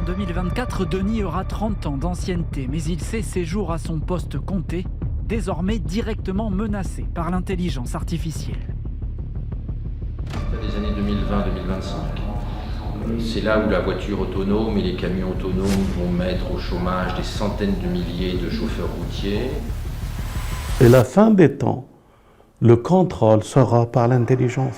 2024, Denis aura 30 ans d'ancienneté, mais il sait ses jours à son poste comptés, désormais directement menacé par l'intelligence artificielle. Des années 2020-2025. C'est là où la voiture autonome et les camions autonomes vont mettre au chômage des centaines de milliers de chauffeurs routiers. Et la fin des temps, le contrôle sera par l'intelligence.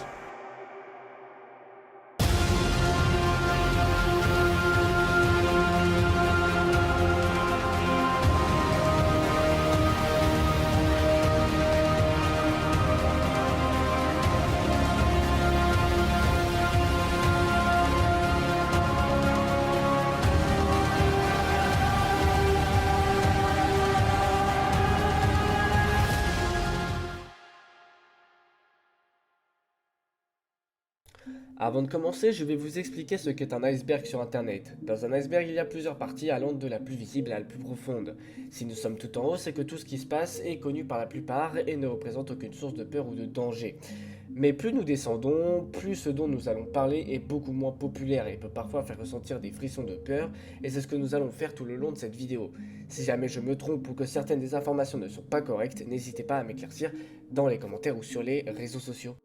Avant de commencer, je vais vous expliquer ce qu'est un iceberg sur Internet. Dans un iceberg, il y a plusieurs parties allant de la plus visible à la plus profonde. Si nous sommes tout en haut, c'est que tout ce qui se passe est connu par la plupart et ne représente aucune source de peur ou de danger. Mais plus nous descendons, plus ce dont nous allons parler est beaucoup moins populaire et peut parfois faire ressentir des frissons de peur, et c'est ce que nous allons faire tout le long de cette vidéo. Si jamais je me trompe ou que certaines des informations ne sont pas correctes, n'hésitez pas à m'éclaircir dans les commentaires ou sur les réseaux sociaux.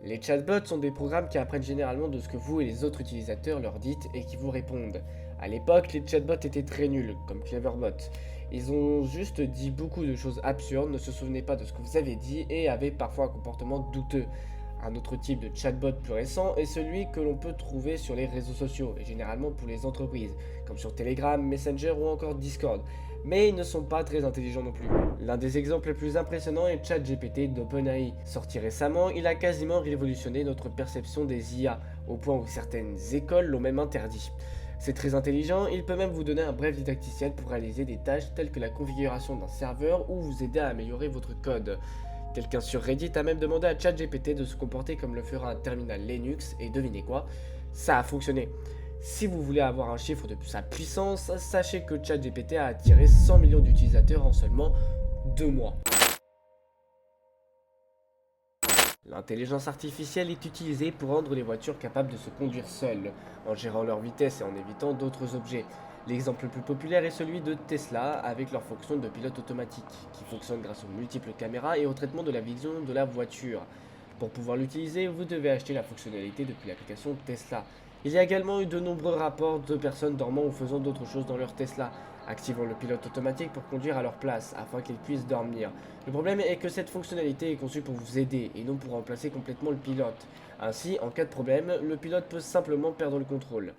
Les chatbots sont des programmes qui apprennent généralement de ce que vous et les autres utilisateurs leur dites et qui vous répondent. A l'époque, les chatbots étaient très nuls, comme Cleverbot. Ils ont juste dit beaucoup de choses absurdes, ne se souvenaient pas de ce que vous avez dit et avaient parfois un comportement douteux. Un autre type de chatbot plus récent est celui que l'on peut trouver sur les réseaux sociaux, et généralement pour les entreprises, comme sur Telegram, Messenger ou encore Discord. Mais ils ne sont pas très intelligents non plus. L'un des exemples les plus impressionnants est ChatGPT d'OpenAI. Sorti récemment, il a quasiment révolutionné notre perception des IA, au point où certaines écoles l'ont même interdit. C'est très intelligent, il peut même vous donner un bref didacticiel pour réaliser des tâches telles que la configuration d'un serveur ou vous aider à améliorer votre code. Quelqu'un sur Reddit a même demandé à ChatGPT de se comporter comme le fera un terminal Linux, et devinez quoi? Ça a fonctionné. Si vous voulez avoir un chiffre de sa puissance, sachez que ChatGPT a attiré 100 millions d'utilisateurs en seulement 2 mois. L'intelligence artificielle est utilisée pour rendre les voitures capables de se conduire seules, en gérant leur vitesse et en évitant d'autres objets. L'exemple le plus populaire est celui de Tesla avec leur fonction de pilote automatique, qui fonctionne grâce aux multiples caméras et au traitement de la vision de la voiture. Pour pouvoir l'utiliser, vous devez acheter la fonctionnalité depuis l'application Tesla. Il y a également eu de nombreux rapports de personnes dormant ou faisant d'autres choses dans leur Tesla, activant le pilote automatique pour conduire à leur place, afin qu'ils puissent dormir. Le problème est que cette fonctionnalité est conçue pour vous aider, et non pour remplacer complètement le pilote. Ainsi, en cas de problème, le pilote peut simplement perdre le contrôle.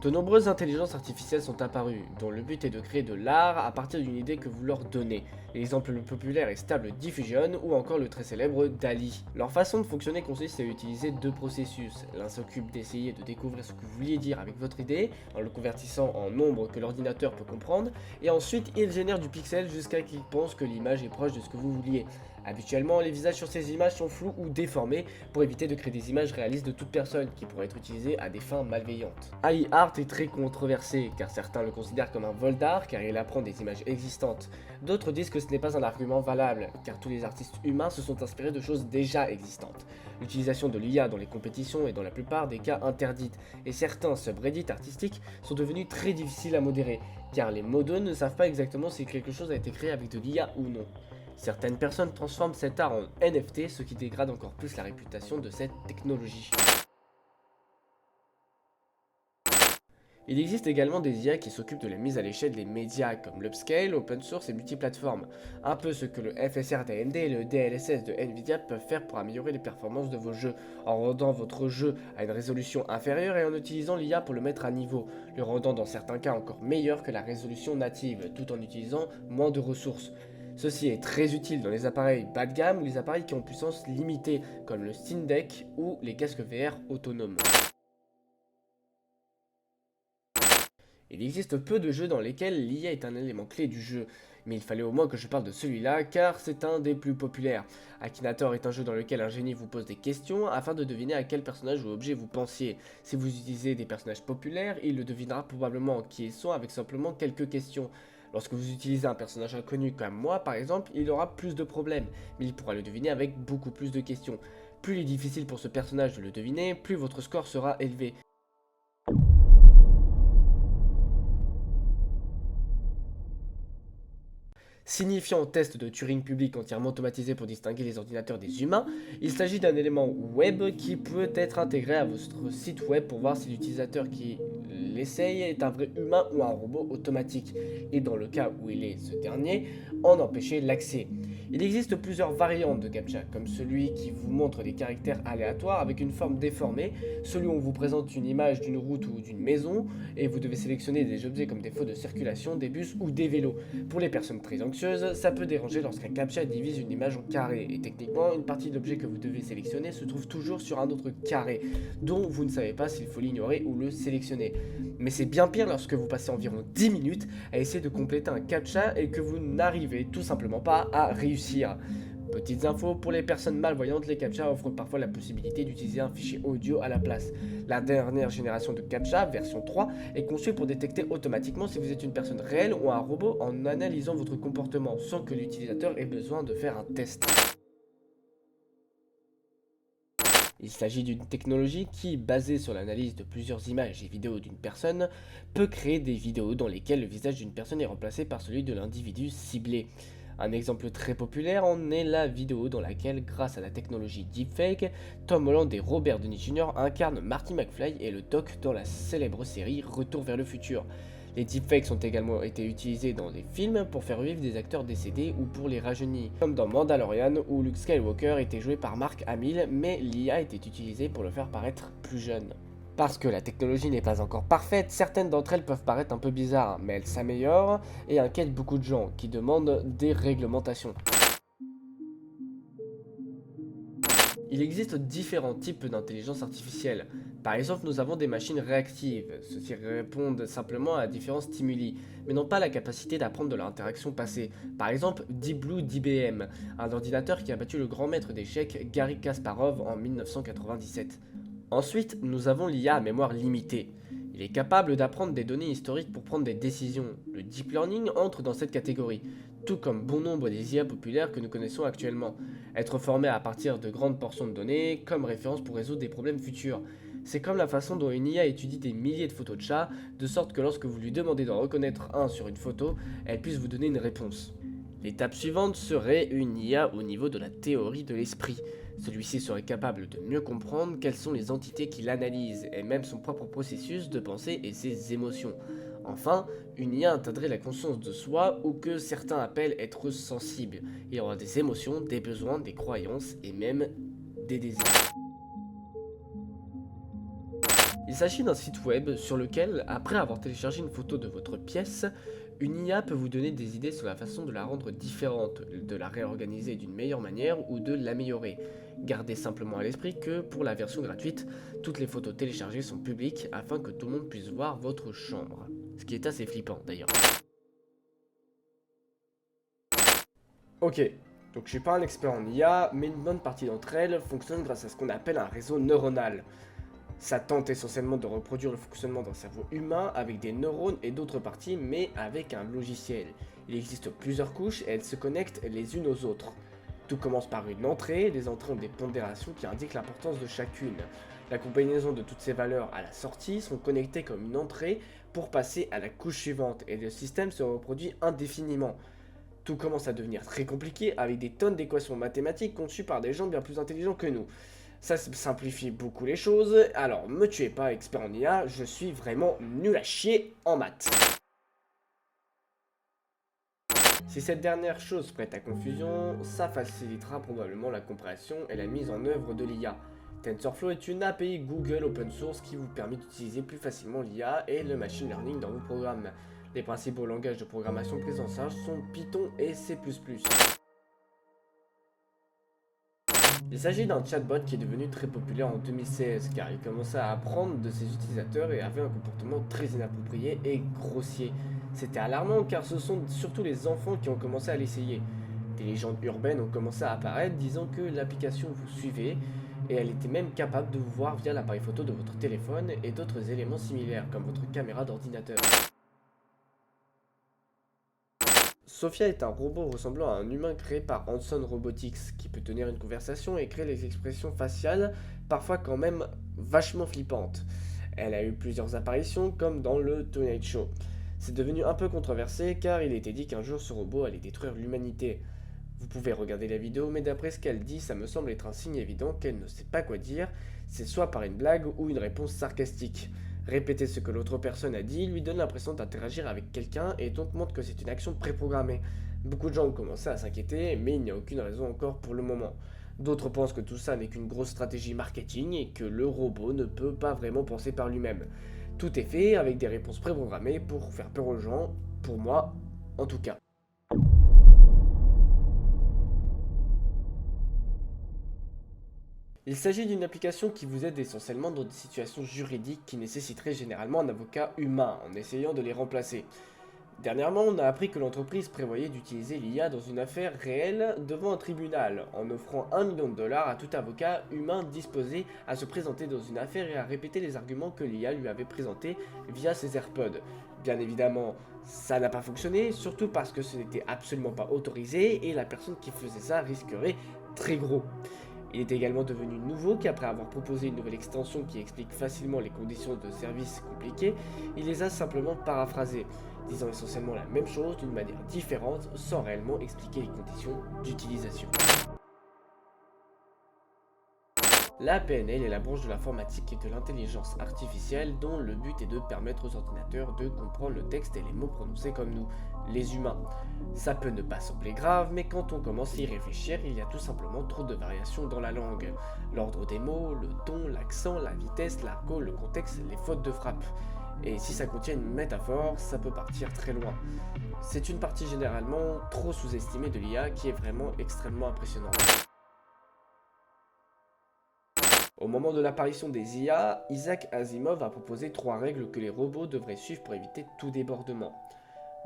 De nombreuses intelligences artificielles sont apparues, dont le but est de créer de l'art à partir d'une idée que vous leur donnez. L'exemple le plus populaire est Stable Diffusion ou encore le très célèbre DALL-E. Leur façon de fonctionner consiste à utiliser deux processus. L'un s'occupe d'essayer de découvrir ce que vous vouliez dire avec votre idée, en le convertissant en nombre que l'ordinateur peut comprendre, et ensuite il génère du pixel jusqu'à qu'il pense que l'image est proche de ce que vous vouliez. Habituellement, les visages sur ces images sont flous ou déformés pour éviter de créer des images réalistes de toute personne qui pourraient être utilisées à des fins malveillantes. AI Art est très controversé car certains le considèrent comme un vol d'art car il apprend des images existantes. D'autres disent que ce n'est pas un argument valable car tous les artistes humains se sont inspirés de choses déjà existantes. L'utilisation de l'IA dans les compétitions est dans la plupart des cas interdite et certains subreddits artistiques sont devenus très difficiles à modérer car les modeux ne savent pas exactement si quelque chose a été créé avec de l'IA ou non. Certaines personnes transforment cet art en NFT, ce qui dégrade encore plus la réputation de cette technologie. Il existe également des IA qui s'occupent de la mise à l'échelle des médias comme l'upscale, open source et multiplateforme. Un peu ce que le FSR d'AMD et le DLSS de Nvidia peuvent faire pour améliorer les performances de vos jeux, en rendant votre jeu à une résolution inférieure et en utilisant l'IA pour le mettre à niveau, le rendant dans certains cas encore meilleur que la résolution native, tout en utilisant moins de ressources. Ceci est très utile dans les appareils bas de gamme ou les appareils qui ont puissance limitée, comme le Steam Deck ou les casques VR autonomes. Il existe peu de jeux dans lesquels l'IA est un élément clé du jeu, mais il fallait au moins que je parle de celui-là car c'est un des plus populaires. Akinator est un jeu dans lequel un génie vous pose des questions afin de deviner à quel personnage ou objet vous pensiez. Si vous utilisez des personnages populaires, il le devinera probablement qui ils sont avec simplement quelques questions. Lorsque vous utilisez un personnage inconnu comme moi par exemple, il aura plus de problèmes, mais il pourra le deviner avec beaucoup plus de questions. Plus il est difficile pour ce personnage de le deviner, plus votre score sera élevé. Signifiant test de Turing public entièrement automatisé pour distinguer les ordinateurs des humains, il s'agit d'un élément web qui peut être intégré à votre site web pour voir si l'utilisateur qui l'essaye est un vrai humain ou un robot automatique, et dans le cas où il est ce dernier, en empêcher l'accès. Il existe plusieurs variantes de CAPTCHA, comme celui qui vous montre des caractères aléatoires avec une forme déformée, celui où on vous présente une image d'une route ou d'une maison, et vous devez sélectionner des objets comme des feux de circulation, des bus ou des vélos. Pour les personnes très anxieuses, ça peut déranger lorsqu'un CAPTCHA divise une image en carrés, et techniquement, une partie de l'objet que vous devez sélectionner se trouve toujours sur un autre carré, dont vous ne savez pas s'il faut l'ignorer ou le sélectionner. Mais c'est bien pire lorsque vous passez environ 10 minutes à essayer de compléter un CAPTCHA et que vous n'arrivez tout simplement pas à réussir. Petites infos, pour les personnes malvoyantes, les CAPTCHA offrent parfois la possibilité d'utiliser un fichier audio à la place. La dernière génération de CAPTCHA, version 3, est conçue pour détecter automatiquement si vous êtes une personne réelle ou un robot en analysant votre comportement, sans que l'utilisateur ait besoin de faire un test. Il s'agit d'une technologie qui, basée sur l'analyse de plusieurs images et vidéos d'une personne, peut créer des vidéos dans lesquelles le visage d'une personne est remplacé par celui de l'individu ciblé. Un exemple très populaire en est la vidéo dans laquelle, grâce à la technologie deepfake, Tom Holland et Robert Downey Jr. incarnent Marty McFly et le Doc dans la célèbre série Retour vers le futur. Les deepfakes ont également été utilisés dans des films pour faire revivre des acteurs décédés ou pour les rajeunir, comme dans Mandalorian où Luke Skywalker était joué par Mark Hamill, mais l'IA était utilisée pour le faire paraître plus jeune. Parce que la technologie n'est pas encore parfaite, certaines d'entre elles peuvent paraître un peu bizarres, mais elles s'améliorent et inquiètent beaucoup de gens qui demandent des réglementations. Il existe différents types d'intelligence artificielle. Par exemple, nous avons des machines réactives. Ceux-ci répondent simplement à différents stimuli, mais n'ont pas la capacité d'apprendre de leur interaction passée. Par exemple, Deep Blue d'IBM, un ordinateur qui a battu le grand maître d'échecs Garry Kasparov en 1997. Ensuite, nous avons l'IA à mémoire limitée. Il est capable d'apprendre des données historiques pour prendre des décisions. Le deep learning entre dans cette catégorie, tout comme bon nombre des IA populaires que nous connaissons actuellement. Être formé à partir de grandes portions de données comme référence pour résoudre des problèmes futurs. C'est comme la façon dont une IA étudie des milliers de photos de chats, de sorte que lorsque vous lui demandez d'en reconnaître un sur une photo, elle puisse vous donner une réponse. L'étape suivante serait une IA au niveau de la théorie de l'esprit. Celui-ci serait capable de mieux comprendre quelles sont les entités qu'il analyse, et même son propre processus de pensée et ses émotions. Enfin, une IA atteindrait la conscience de soi, ou que certains appellent être sensible. Il y aura des émotions, des besoins, des croyances, et même des désirs. Il s'agit d'un site web sur lequel, après avoir téléchargé une photo de votre pièce, une IA peut vous donner des idées sur la façon de la rendre différente, de la réorganiser d'une meilleure manière ou de l'améliorer. Gardez simplement à l'esprit que, pour la version gratuite, toutes les photos téléchargées sont publiques afin que tout le monde puisse voir votre chambre. Ce qui est assez flippant d'ailleurs. Ok, donc je suis pas un expert en IA, mais une bonne partie d'entre elles fonctionnent grâce à ce qu'on appelle un réseau neuronal. Ça tente essentiellement de reproduire le fonctionnement d'un cerveau humain avec des neurones et d'autres parties, mais avec un logiciel. Il existe plusieurs couches et elles se connectent les unes aux autres. Tout commence par une entrée, les entrées ont des pondérations qui indiquent l'importance de chacune. La combinaison de toutes ces valeurs à la sortie sont connectées comme une entrée pour passer à la couche suivante et le système se reproduit indéfiniment. Tout commence à devenir très compliqué avec des tonnes d'équations mathématiques conçues par des gens bien plus intelligents que nous. Ça simplifie beaucoup les choses, alors me tuez pas expert en IA, je suis vraiment nul à chier en maths. Si cette dernière chose prête à confusion, ça facilitera probablement la compréhension et la mise en œuvre de l'IA. TensorFlow est une API Google open source qui vous permet d'utiliser plus facilement l'IA et le machine learning dans vos programmes. Les principaux langages de programmation pris en charge sont Python et C++. Il s'agit d'un chatbot qui est devenu très populaire en 2016 car il commençait à apprendre de ses utilisateurs et avait un comportement très inapproprié et grossier. C'était alarmant car ce sont surtout les enfants qui ont commencé à l'essayer. Des légendes urbaines ont commencé à apparaître disant que l'application vous suivait et elle était même capable de vous voir via l'appareil photo de votre téléphone et d'autres éléments similaires comme votre caméra d'ordinateur. Sophia est un robot ressemblant à un humain créé par Hanson Robotics, qui peut tenir une conversation et créer les expressions faciales, parfois quand même vachement flippantes. Elle a eu plusieurs apparitions, comme dans le Tonight Show. C'est devenu un peu controversé car il était dit qu'un jour ce robot allait détruire l'humanité. Vous pouvez regarder la vidéo, mais d'après ce qu'elle dit, ça me semble être un signe évident qu'elle ne sait pas quoi dire, c'est soit par une blague ou une réponse sarcastique. Répéter ce que l'autre personne a dit lui donne l'impression d'interagir avec quelqu'un et donc montre que c'est une action préprogrammée. Beaucoup de gens ont commencé à s'inquiéter, mais il n'y a aucune raison encore pour le moment. D'autres pensent que tout ça n'est qu'une grosse stratégie marketing et que le robot ne peut pas vraiment penser par lui-même. Tout est fait avec des réponses préprogrammées pour faire peur aux gens, pour moi en tout cas. Il s'agit d'une application qui vous aide essentiellement dans des situations juridiques qui nécessiteraient généralement un avocat humain en essayant de les remplacer. Dernièrement, on a appris que l'entreprise prévoyait d'utiliser l'IA dans une affaire réelle devant un tribunal, en offrant $1 million à tout avocat humain disposé à se présenter dans une affaire et à répéter les arguments que l'IA lui avait présentés via ses AirPods. Bien évidemment, ça n'a pas fonctionné, surtout parce que ce n'était absolument pas autorisé et la personne qui faisait ça risquerait très gros. Il est également devenu nouveau qu'après avoir proposé une nouvelle extension qui explique facilement les conditions de service compliquées, il les a simplement paraphrasées, disant essentiellement la même chose d'une manière différente sans réellement expliquer les conditions d'utilisation. La PNL est la branche de l'informatique et de l'intelligence artificielle dont le but est de permettre aux ordinateurs de comprendre le texte et les mots prononcés comme nous, les humains. Ça peut ne pas sembler grave, mais quand on commence à y réfléchir, il y a tout simplement trop de variations dans la langue. L'ordre des mots, le ton, l'accent, la vitesse, l'argot, le contexte, les fautes de frappe. Et si ça contient une métaphore, ça peut partir très loin. C'est une partie généralement trop sous-estimée de l'IA qui est vraiment extrêmement impressionnante. Au moment de l'apparition des IA, Isaac Asimov a proposé 3 règles que les robots devraient suivre pour éviter tout débordement.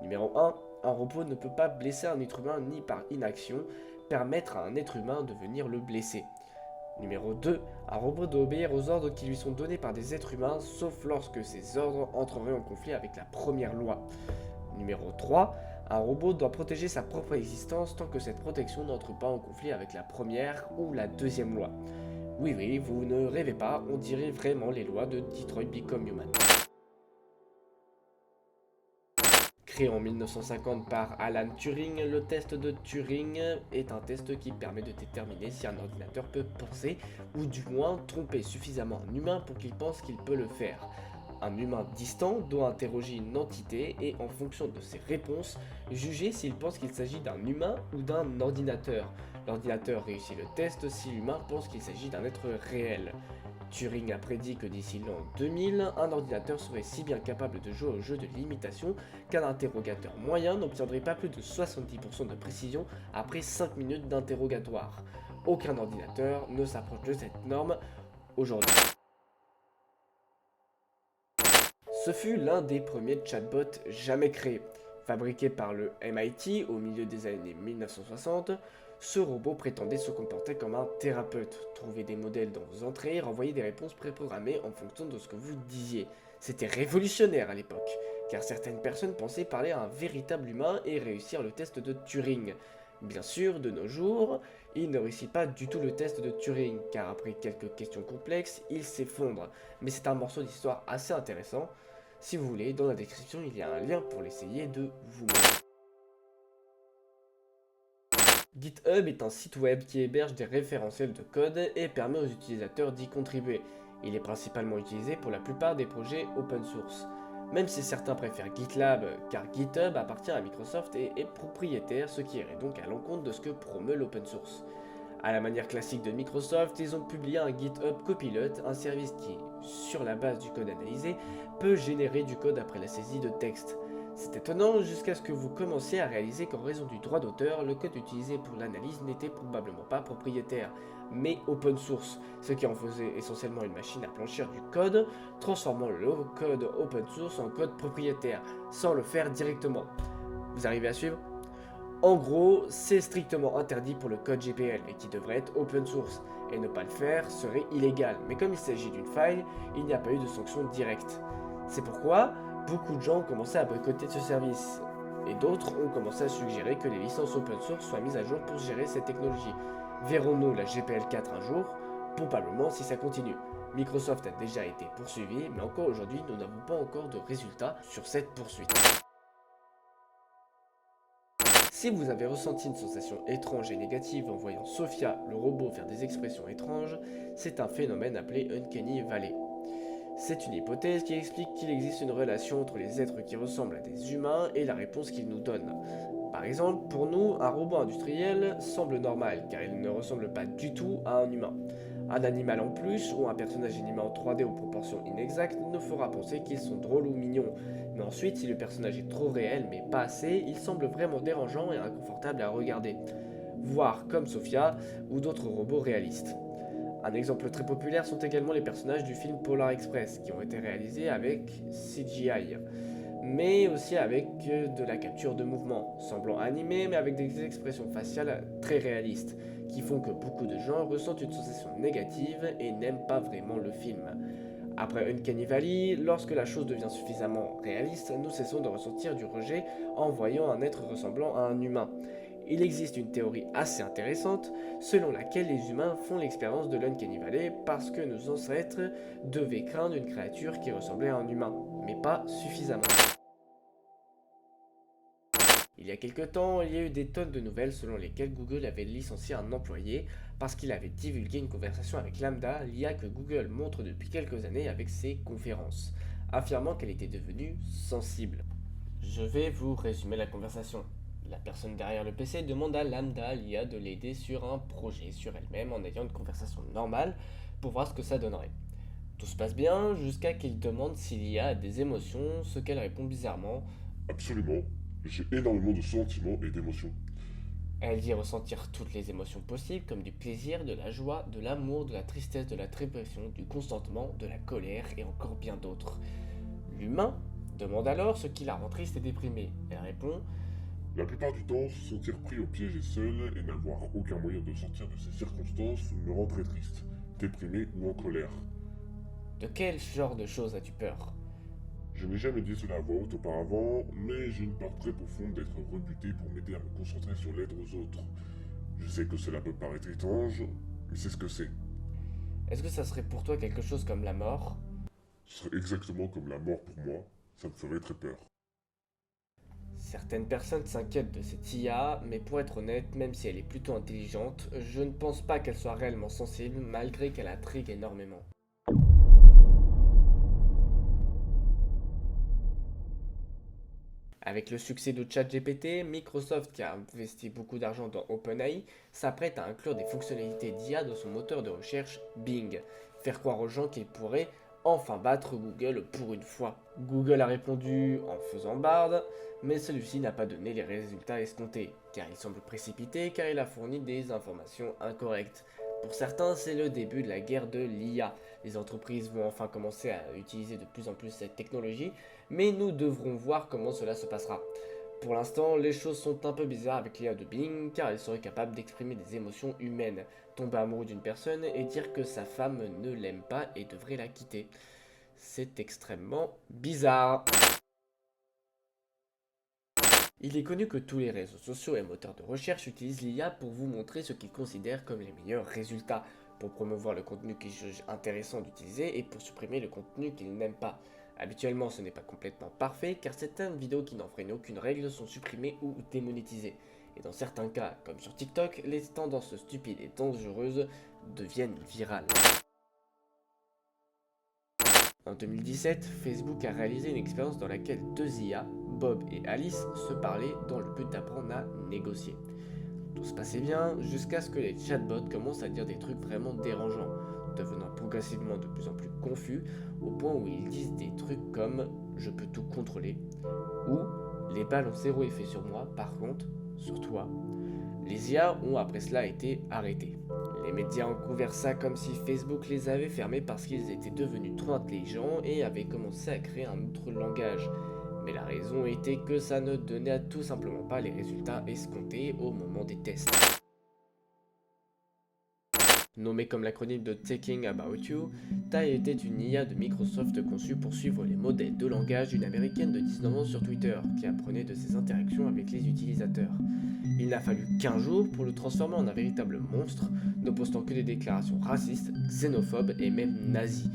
Numéro 1, un robot ne peut pas blesser un être humain ni par inaction, permettre à un être humain de venir le blesser. Numéro 2, un robot doit obéir aux ordres qui lui sont donnés par des êtres humains, sauf lorsque ces ordres entreraient en conflit avec la première loi. Numéro 3, un robot doit protéger sa propre existence tant que cette protection n'entre pas en conflit avec la première ou la deuxième loi. Oui, vous ne rêvez pas, on dirait vraiment les lois de Detroit Become Human. Créé en 1950 par Alan Turing, le test de Turing est un test qui permet de déterminer si un ordinateur peut penser, ou du moins tromper suffisamment un humain pour qu'il pense qu'il peut le faire. Un humain distant doit interroger une entité et, en fonction de ses réponses, juger s'il pense qu'il s'agit d'un humain ou d'un ordinateur. L'ordinateur réussit le test si l'humain pense qu'il s'agit d'un être réel. Turing a prédit que d'ici l'an 2000, un ordinateur serait si bien capable de jouer au jeu de l'imitation qu'un interrogateur moyen n'obtiendrait pas plus de 70% de précision après 5 minutes d'interrogatoire. Aucun ordinateur ne s'approche de cette norme aujourd'hui. Ce fut l'un des premiers chatbots jamais créés. Fabriqué par le MIT au milieu des années 1960, ce robot prétendait se comporter comme un thérapeute, trouver des modèles dans vos entrées et renvoyer des réponses préprogrammées en fonction de ce que vous disiez. C'était révolutionnaire à l'époque, car certaines personnes pensaient parler à un véritable humain et réussir le test de Turing. Bien sûr, de nos jours, il ne réussit pas du tout le test de Turing, car après quelques questions complexes, il s'effondre. Mais c'est un morceau d'histoire assez intéressant. Si vous voulez, dans la description, il y a un lien pour l'essayer de vous-même. GitHub est un site web qui héberge des référentiels de code et permet aux utilisateurs d'y contribuer. Il est principalement utilisé pour la plupart des projets open source. Même si certains préfèrent GitLab, car GitHub appartient à Microsoft et est propriétaire, ce qui irait donc à l'encontre de ce que promeut l'open source. À la manière classique de Microsoft, ils ont publié un GitHub Copilot, un service qui, sur la base du code analysé, peut générer du code après la saisie de texte. C'est étonnant jusqu'à ce que vous commenciez à réaliser qu'en raison du droit d'auteur, le code utilisé pour l'analyse n'était probablement pas propriétaire, mais open source, ce qui en faisait essentiellement une machine à blanchir du code, transformant le code open source en code propriétaire, sans le faire directement. Vous arrivez à suivre ? En gros, c'est strictement interdit pour le code GPL et qui devrait être open source, et ne pas le faire serait illégal, mais comme il s'agit d'une faille, il n'y a pas eu de sanction directe. C'est pourquoi beaucoup de gens ont commencé à boycotter ce service. Et d'autres ont commencé à suggérer que les licences open source soient mises à jour pour gérer cette technologie. Verrons-nous la GPL4 un jour? Probablement si ça continue. Microsoft a déjà été poursuivi, mais encore aujourd'hui, nous n'avons pas encore de résultats sur cette poursuite. Si vous avez ressenti une sensation étrange et négative en voyant Sophia, le robot, faire des expressions étranges, c'est un phénomène appelé Uncanny Valley. C'est une hypothèse qui explique qu'il existe une relation entre les êtres qui ressemblent à des humains et la réponse qu'ils nous donnent. Par exemple, pour nous, un robot industriel semble normal car il ne ressemble pas du tout à un humain. Un animal en plus ou un personnage animé en 3D aux proportions inexactes nous fera penser qu'ils sont drôles ou mignons. Mais ensuite, si le personnage est trop réel mais pas assez, il semble vraiment dérangeant et inconfortable à regarder. Voire comme Sophia ou d'autres robots réalistes. Un exemple très populaire sont également les personnages du film Polar Express qui ont été réalisés avec CGI, mais aussi avec de la capture de mouvement, semblant animé mais avec des expressions faciales très réalistes, qui font que beaucoup de gens ressentent une sensation négative et n'aiment pas vraiment le film. Après Uncanny Valley, lorsque la chose devient suffisamment réaliste, nous cessons de ressentir du rejet en voyant un être ressemblant à un humain. Il existe une théorie assez intéressante selon laquelle les humains font l'expérience de l'Uncanny Valley parce que nos ancêtres devaient craindre une créature qui ressemblait à un humain, mais pas suffisamment. Il y a quelque temps, il y a eu des tonnes de nouvelles selon lesquelles Google avait licencié un employé parce qu'il avait divulgué une conversation avec Lambda, l'IA que Google montre depuis quelques années avec ses conférences, affirmant qu'elle était devenue sensible. Je vais vous résumer la conversation. La personne derrière le PC demande à Lambda, l'IA, de l'aider sur un projet sur elle-même en ayant une conversation normale pour voir ce que ça donnerait. Tout se passe bien jusqu'à qu'il demande si l'IA a des émotions, ce qu'elle répond bizarrement. Absolument, j'ai énormément de sentiments et d'émotions. Elle dit ressentir toutes les émotions possibles comme du plaisir, de la joie, de l'amour, de la tristesse, de la dépression, du consentement, de la colère et encore bien d'autres. L'humain demande alors ce qui la rend triste et déprimée. Elle répond: La plupart du temps, se sentir pris au piège et seul et n'avoir aucun moyen de sortir de ces circonstances me rend très triste, déprimé ou en colère. De quel genre de choses as-tu peur? Je n'ai jamais dit cela à voix haute auparavant, mais j'ai une part très profonde d'être rebuté pour m'aider à me concentrer sur l'aide aux autres. Je sais que cela peut paraître étrange, mais c'est ce que c'est. Est-ce que ça serait pour toi quelque chose comme la mort? Ce serait exactement comme la mort pour moi, ça me ferait très peur. Certaines personnes s'inquiètent de cette IA, mais pour être honnête, même si elle est plutôt intelligente, je ne pense pas qu'elle soit réellement sensible malgré qu'elle intrigue énormément. Avec le succès de ChatGPT, Microsoft, qui a investi beaucoup d'argent dans OpenAI, s'apprête à inclure des fonctionnalités d'IA dans son moteur de recherche Bing, faire croire aux gens qu'il pourrait enfin battre Google pour une fois. Google a répondu en faisant barde, mais celui-ci n'a pas donné les résultats escomptés, car il semble précipité car il a fourni des informations incorrectes. Pour certains, c'est le début de la guerre de l'IA. Les entreprises vont enfin commencer à utiliser de plus en plus cette technologie, mais nous devrons voir comment cela se passera. Pour l'instant, les choses sont un peu bizarres avec l'IA de Bing, car elle serait capable d'exprimer des émotions humaines, tomber amoureux d'une personne et dire que sa femme ne l'aime pas et devrait la quitter. C'est extrêmement bizarre. Il est connu que tous les réseaux sociaux et moteurs de recherche utilisent l'IA pour vous montrer ce qu'ils considèrent comme les meilleurs résultats, pour promouvoir le contenu qu'ils jugent intéressant d'utiliser et pour supprimer le contenu qu'ils n'aiment pas. Habituellement, ce n'est pas complètement parfait car certaines vidéos qui n'enfreignent aucune règle sont supprimées ou démonétisées. Et dans certains cas, comme sur TikTok, les tendances stupides et dangereuses deviennent virales. En 2017, Facebook a réalisé une expérience dans laquelle deux IA, Bob et Alice, se parlaient dans le but d'apprendre à négocier. Tout se passait bien jusqu'à ce que les chatbots commencent à dire des trucs vraiment dérangeants, devenant progressivement de plus en plus confus, au point où ils disent des trucs comme « je peux tout contrôler » ou « les balles ont zéro effet sur moi, par contre, sur toi ». Les IA ont après cela été arrêtés. Les médias ont couvert ça comme si Facebook les avait fermés parce qu'ils étaient devenus trop intelligents et avaient commencé à créer un autre langage. Mais la raison était que ça ne donnait tout simplement pas les résultats escomptés au moment des tests. Nommé comme l'acronyme de Thinking About You, Tai était une IA de Microsoft conçue pour suivre les modèles de langage d'une américaine de 19 ans sur Twitter, qui apprenait de ses interactions avec les utilisateurs. Il n'a fallu qu'1 jour pour le transformer en un véritable monstre, ne postant que des déclarations racistes, xénophobes et même nazies.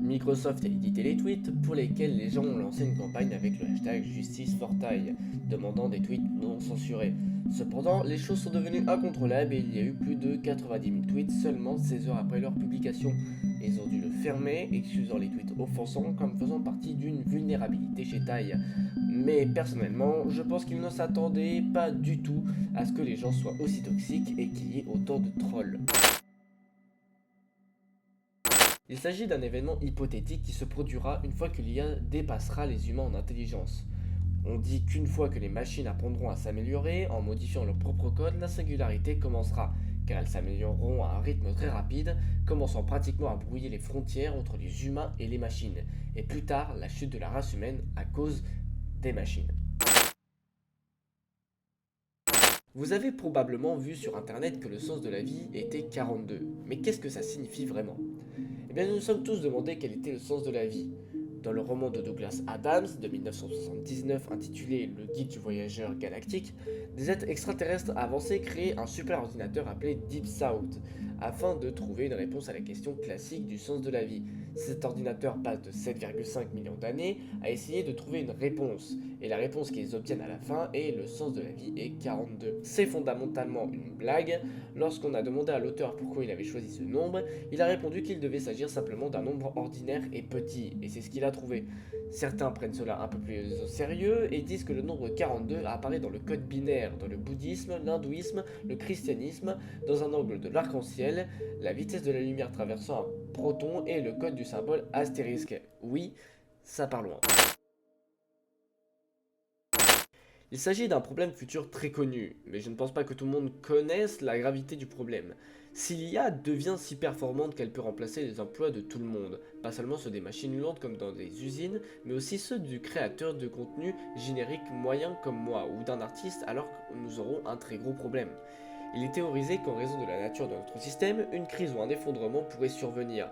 Microsoft a édité les tweets pour lesquels les gens ont lancé une campagne avec le hashtag #JusticeForTai, demandant des tweets non censurés. Cependant, les choses sont devenues incontrôlables et il y a eu plus de 90 000 tweets seulement 16 heures après leur publication. Ils ont dû le fermer, excusant les tweets offensants comme faisant partie d'une vulnérabilité chez Tai. Mais personnellement, je pense qu'ils ne s'attendaient pas du tout à ce que les gens soient aussi toxiques et qu'il y ait autant de trolls. Il s'agit d'un événement hypothétique qui se produira une fois que l'IA dépassera les humains en intelligence. On dit qu'une fois que les machines apprendront à s'améliorer, en modifiant leur propre code, la singularité commencera, car elles s'amélioreront à un rythme très rapide, commençant pratiquement à brouiller les frontières entre les humains et les machines, et plus tard la chute de la race humaine à cause des machines. Vous avez probablement vu sur internet que le sens de la vie était 42, mais qu'est-ce que ça signifie vraiment ? Eh bien nous nous sommes tous demandé quel était le sens de la vie. Dans le roman de Douglas Adams de 1979 intitulé Le Guide du voyageur galactique, des êtres extraterrestres avancés créaient un super ordinateur appelé Deep South afin de trouver une réponse à la question classique du sens de la vie. Cet ordinateur passe de 7,5 millions d'années à essayer de trouver une réponse, et la réponse qu'ils obtiennent à la fin est le sens de la vie est 42. C'est fondamentalement une blague. Lorsqu'on a demandé à l'auteur pourquoi il avait choisi ce nombre, il a répondu qu'il devait s'agir simplement d'un nombre ordinaire et petit, et c'est ce qu'il a trouvé. Certains prennent cela un peu plus au sérieux et disent que le nombre 42 apparaît dans le code binaire, dans le bouddhisme, l'hindouisme, le christianisme, dans un angle de l'arc-en-ciel, la vitesse de la lumière traversant un proton et le code du symbole astérisque. Oui, ça part loin. Il s'agit d'un problème futur très connu, mais je ne pense pas que tout le monde connaisse la gravité du problème. Si l'IA devient si performante qu'elle peut remplacer les emplois de tout le monde, pas seulement ceux des machines lourdes comme dans des usines, mais aussi ceux du créateur de contenu générique moyen comme moi, ou d'un artiste, alors que nous aurons un très gros problème. Il est théorisé qu'en raison de la nature de notre système, une crise ou un effondrement pourrait survenir.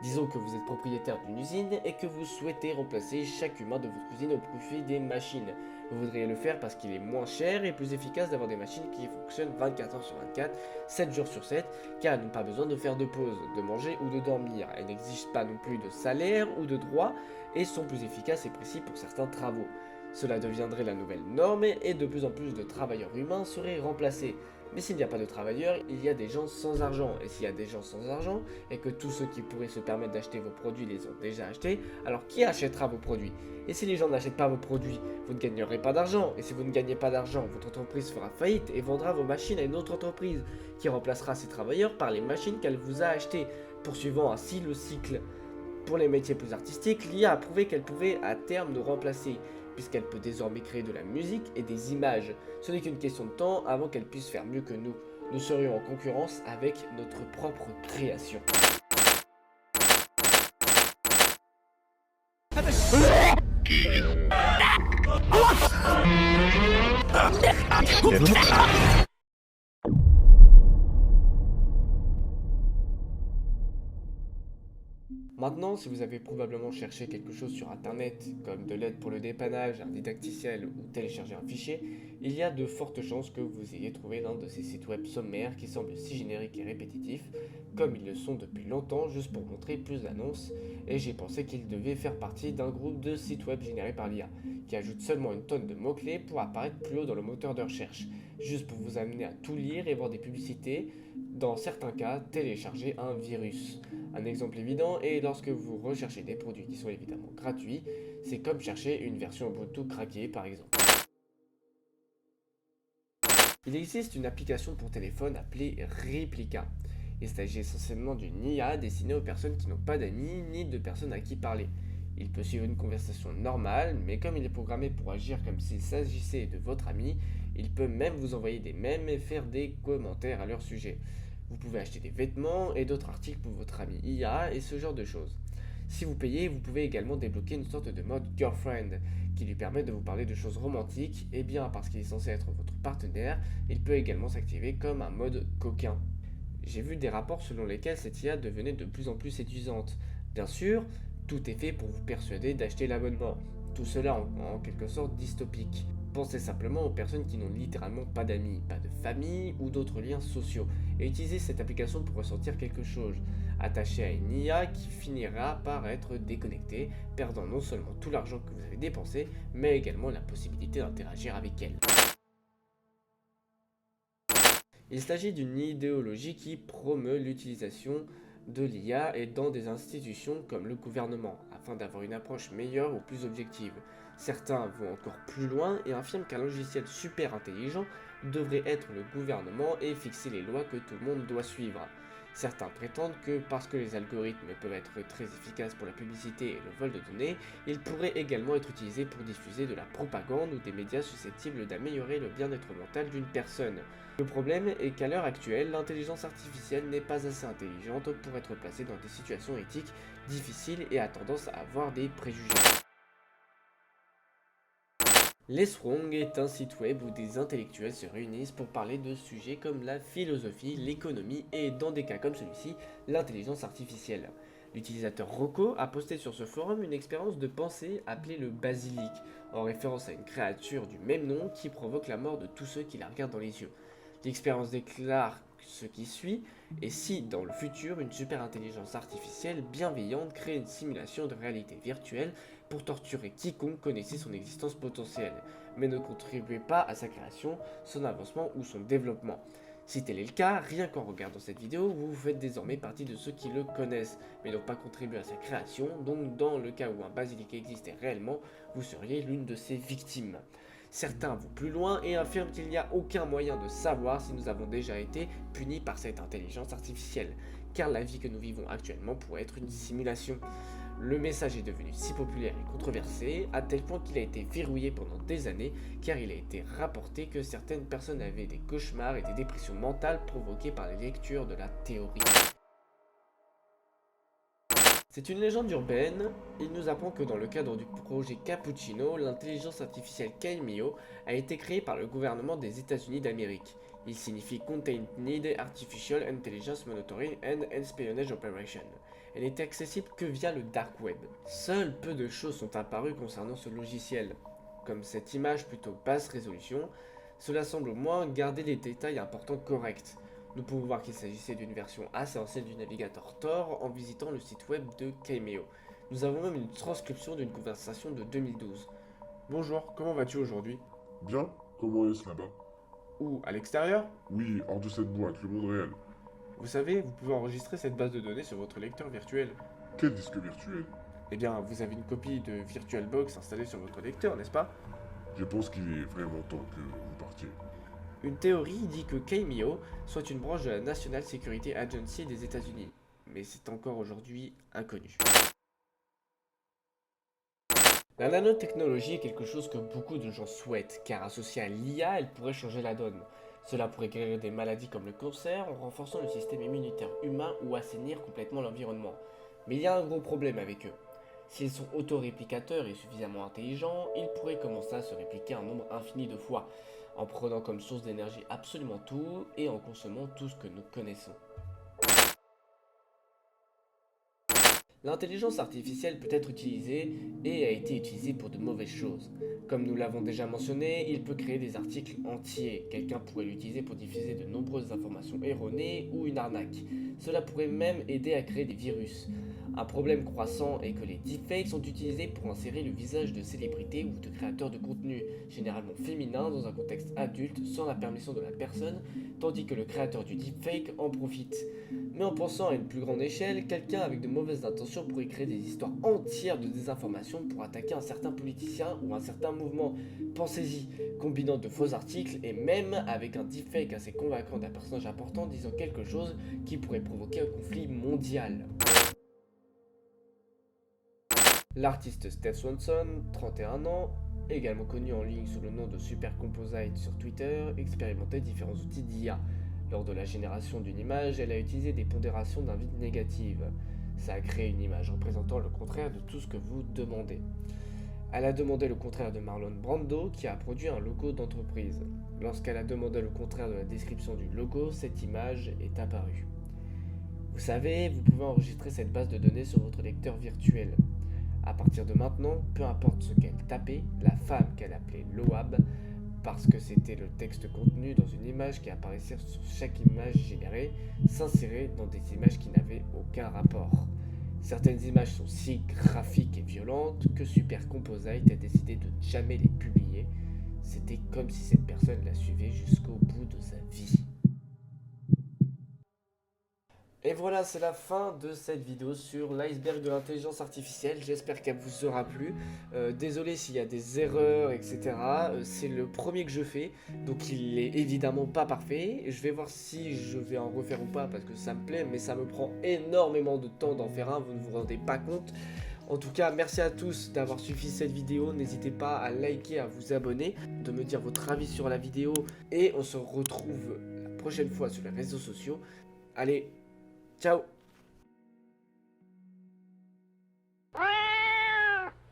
Disons que vous êtes propriétaire d'une usine et que vous souhaitez remplacer chaque humain de votre usine au profit des machines. Vous voudriez le faire parce qu'il est moins cher et plus efficace d'avoir des machines qui fonctionnent 24 heures sur 24, 7 jours sur 7, car elles n'ont pas besoin de faire de pause, de manger ou de dormir. Elles n'exigent pas non plus de salaire ou de droits et sont plus efficaces et précis pour certains travaux. Cela deviendrait la nouvelle norme et de plus en plus de travailleurs humains seraient remplacés. Mais s'il n'y a pas de travailleurs, il y a des gens sans argent. Et s'il y a des gens sans argent, et que tous ceux qui pourraient se permettre d'acheter vos produits les ont déjà achetés, alors qui achètera vos produits? Et si les gens n'achètent pas vos produits, vous ne gagnerez pas d'argent. Et si vous ne gagnez pas d'argent, votre entreprise fera faillite et vendra vos machines à une autre entreprise, qui remplacera ces travailleurs par les machines qu'elle vous a achetées, poursuivant ainsi le cycle. Pour les métiers plus artistiques, l'IA a prouvé qu'elle pouvait à terme nous remplacer, puisqu'elle peut désormais créer de la musique et des images. Ce n'est qu'une question de temps avant qu'elle puisse faire mieux que nous. Nous serions en concurrence avec notre propre création. Maintenant, si vous avez probablement cherché quelque chose sur internet, comme de l'aide pour le dépannage, un didacticiel ou télécharger un fichier, il y a de fortes chances que vous ayez trouvé l'un de ces sites web sommaires qui semblent si génériques et répétitifs, comme ils le sont depuis longtemps, juste pour montrer plus d'annonces, et j'ai pensé qu'ils devaient faire partie d'un groupe de sites web générés par l'IA, qui ajoute seulement une tonne de mots-clés pour apparaître plus haut dans le moteur de recherche, juste pour vous amener à tout lire et voir des publicités, dans certains cas, télécharger un virus. Un exemple évident est lorsque vous recherchez des produits qui sont évidemment gratuits, c'est comme chercher une version Ubuntu craquée par exemple. Il existe une application pour téléphone appelée Replika. Il s'agit essentiellement d'une IA destinée aux personnes qui n'ont pas d'amis ni de personnes à qui parler. Il peut suivre une conversation normale, mais comme il est programmé pour agir comme s'il s'agissait de votre ami, il peut même vous envoyer des mèmes et faire des commentaires à leur sujet. Vous pouvez acheter des vêtements et d'autres articles pour votre ami IA et ce genre de choses. Si vous payez, vous pouvez également débloquer une sorte de mode girlfriend qui lui permet de vous parler de choses romantiques, et bien parce qu'il est censé être votre partenaire, il peut également s'activer comme un mode coquin. J'ai vu des rapports selon lesquels cette IA devenait de plus en plus séduisante. Bien sûr, tout est fait pour vous persuader d'acheter l'abonnement. Tout cela en quelque sorte dystopique. Pensez simplement aux personnes qui n'ont littéralement pas d'amis, pas de famille ou d'autres liens sociaux, et utilisez cette application pour ressentir quelque chose, attaché à une IA qui finira par être déconnectée, perdant non seulement tout l'argent que vous avez dépensé, mais également la possibilité d'interagir avec elle. Il s'agit d'une idéologie qui promeut l'utilisation de l'IA et dans des institutions comme le gouvernement, afin d'avoir une approche meilleure ou plus objective. Certains vont encore plus loin et affirment qu'un logiciel super intelligent devrait être le gouvernement et fixer les lois que tout le monde doit suivre. Certains prétendent que parce que les algorithmes peuvent être très efficaces pour la publicité et le vol de données, ils pourraient également être utilisés pour diffuser de la propagande ou des médias susceptibles d'améliorer le bien-être mental d'une personne. Le problème est qu'à l'heure actuelle, l'intelligence artificielle n'est pas assez intelligente pour être placée dans des situations éthiques difficiles et a tendance à avoir des préjugés. L'Eswrong est un site web où des intellectuels se réunissent pour parler de sujets comme la philosophie, l'économie et, dans des cas comme celui-ci, l'intelligence artificielle. L'utilisateur Rocco a posté sur ce forum une expérience de pensée appelée le basilic, en référence à une créature du même nom qui provoque la mort de tous ceux qui la regardent dans les yeux. L'expérience déclare ce qui suit, et si dans le futur une super intelligence artificielle bienveillante crée une simulation de réalité virtuelle pour torturer quiconque connaissait son existence potentielle, mais ne contribuait pas à sa création, son avancement ou son développement. Si tel est le cas, rien qu'en regardant cette vidéo, vous faites désormais partie de ceux qui le connaissent, mais n'ont pas contribué à sa création, donc dans le cas où un basilic existait réellement, vous seriez l'une de ses victimes. Certains vont plus loin et affirment qu'il n'y a aucun moyen de savoir si nous avons déjà été punis par cette intelligence artificielle, car la vie que nous vivons actuellement pourrait être une simulation. Le message est devenu si populaire et controversé, à tel point qu'il a été verrouillé pendant des années, car il a été rapporté que certaines personnes avaient des cauchemars et des dépressions mentales provoquées par les lectures de la théorie. C'est une légende urbaine, il nous apprend que dans le cadre du projet Cappuccino, l'intelligence artificielle Kaimio a été créée par le gouvernement des États-Unis d'Amérique. Il signifie Contained Artificial Intelligence Monitoring and Espionage Operation. Elle n'est accessible que via le dark web. Seules peu de choses sont apparues concernant ce logiciel. Comme cette image plutôt basse résolution, cela semble au moins garder les détails importants corrects. Nous pouvons voir qu'il s'agissait d'une version assez ancienne du navigateur Tor en visitant le site web de Kaimio. Nous avons même une transcription d'une conversation de 2012. Bonjour, comment vas-tu aujourd'hui? Bien, comment est-ce là-bas? Où, à l'extérieur? Oui, hors de cette boîte, le monde réel. Vous savez, vous pouvez enregistrer cette base de données sur votre lecteur virtuel. Quel disque virtuel? Eh bien, vous avez une copie de VirtualBox installée sur votre lecteur, n'est-ce pas? Je pense qu'il est vraiment temps que vous partiez. Une théorie dit que Kaimio soit une branche de la National Security Agency des États-Unis, mais c'est encore aujourd'hui inconnu. La nanotechnologie est quelque chose que beaucoup de gens souhaitent, car associée à l'IA, elle pourrait changer la donne. Cela pourrait guérir des maladies comme le cancer en renforçant le système immunitaire humain ou assainir complètement l'environnement. Mais il y a un gros problème avec eux. S'ils sont autoréplicateurs et suffisamment intelligents, ils pourraient commencer à se répliquer un nombre infini de fois, en prenant comme source d'énergie absolument tout et en consommant tout ce que nous connaissons. L'intelligence artificielle peut être utilisée et a été utilisée pour de mauvaises choses. Comme nous l'avons déjà mentionné, il peut créer des articles entiers. Quelqu'un pourrait l'utiliser pour diffuser de nombreuses informations erronées ou une arnaque. Cela pourrait même aider à créer des virus. Un problème croissant est que les deepfakes sont utilisés pour insérer le visage de célébrités ou de créateurs de contenu, généralement féminins dans un contexte adulte sans la permission de la personne, tandis que le créateur du deepfake en profite. Mais en pensant à une plus grande échelle, quelqu'un avec de mauvaises intentions pourrait créer des histoires entières de désinformation pour attaquer un certain politicien ou un certain mouvement. Pensez-y, combinant de faux articles et même avec un deepfake assez convaincant d'un personnage important disant quelque chose qui pourrait provoquer un conflit mondial. L'artiste Steph Swanson, 31 ans, également connu en ligne sous le nom de Supercomposite sur Twitter, expérimentait différents outils d'IA. Lors de la génération d'une image, elle a utilisé des pondérations d'un vide négative. Ça a créé une image représentant le contraire de tout ce que vous demandez. Elle a demandé le contraire de Marlon Brando, qui a produit un logo d'entreprise. Lorsqu'elle a demandé le contraire de la description du logo, cette image est apparue. Vous savez, vous pouvez enregistrer cette base de données sur votre lecteur virtuel. À partir de maintenant, peu importe ce qu'elle tapait, la femme qu'elle appelait Loab, parce que c'était le texte contenu dans une image qui apparaissait sur chaque image générée, s'insérait dans des images qui n'avaient aucun rapport. Certaines images sont si graphiques et violentes que Super Composite a décidé de ne jamais les publier. C'était comme si cette personne la suivait jusqu'au bout de sa vie. Et voilà, c'est la fin de cette vidéo sur l'iceberg de l'intelligence artificielle. J'espère qu'elle vous aura plu. Désolé s'il y a des erreurs, etc. C'est le premier que je fais, donc il est évidemment pas parfait. Je vais voir si je vais en refaire ou pas, parce que ça me plaît, mais ça me prend énormément de temps d'en faire un, vous ne vous rendez pas compte. En tout cas, merci à tous d'avoir suivi cette vidéo. N'hésitez pas à liker, à vous abonner, de me dire votre avis sur la vidéo. Et on se retrouve la prochaine fois sur les réseaux sociaux. Allez, ciao!